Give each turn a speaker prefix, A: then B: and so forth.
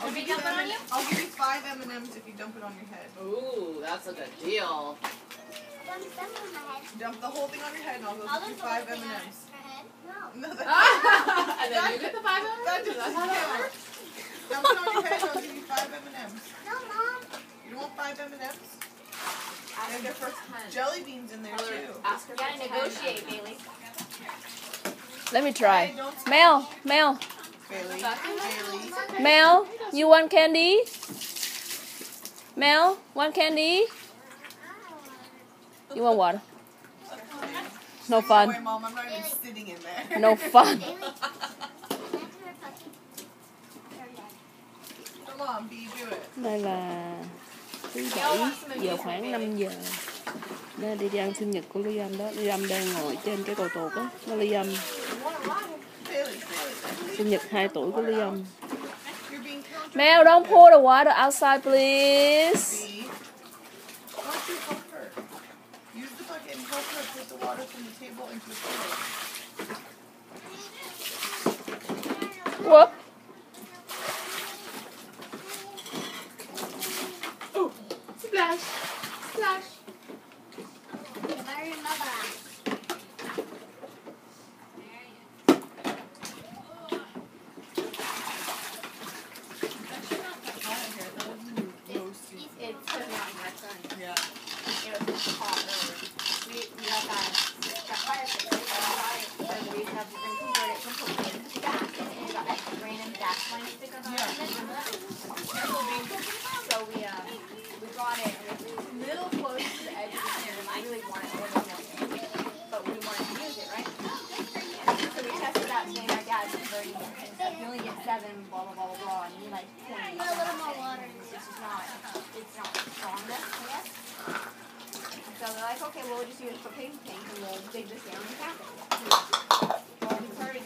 A: Want me to dump it on you?
B: I'll give you 5 M&Ms if you dump it on your head.
C: Ooh, that's a good deal.
A: Dump some on my head.
B: Dump the whole thing on your head and I'll go give you 5 M&Ms.
A: No.
B: No, that's
C: And then you get the 5
B: that
C: M&Ms?
B: doesn't count. Dump it on your head and I'll give you 5 M&Ms.
A: No, Mom.
B: You don't want 5 M&Ms? And they're for jelly beans in there too.
A: You gotta negotiate, Bailey.
D: Let me try.
B: Hey, don't stop.
D: Mel,
B: Bailey.
D: Mel, you want candy? Mel, want candy? You want water? No
B: Wait,
D: fun.
B: Mom, I'm not even sitting in there.
D: No fun.
B: Come on, B, do it.
D: Đây là thứ bảy, giờ khoảng 5 giờ. Đây đi ăn sinh nhật của Liam đó. Liam đang ngồi trên cái cầu tuột á. Nó Liam. Sinh nhật 2 tuổi của Liam. Mel, don't pour the water outside, please.
B: B, why don't you help her? Use the bucket and help her put the water from the table into the tray.
D: Whoop.
C: Splash. Splash.
A: Very mother. It's putting out in our sun.
B: Yeah.
A: It was hot earlier. We have that fire pit, right? And we used to have to convert it from propane to gas. And we got that rain and gas line stickers on it. So we got it. And it was a little close to the edge of the snare. And I really wanted a little more air. But we wanted to use it, right? So we tested out today. My dad's converting it. And said you only get 7, blah, blah, blah, blah, blah. And you like 20. A little more water. It's just not, it's not strong enough, I guess. So they're like, okay, well, we'll just use propane tank and we'll dig this down and cap it. Well, we started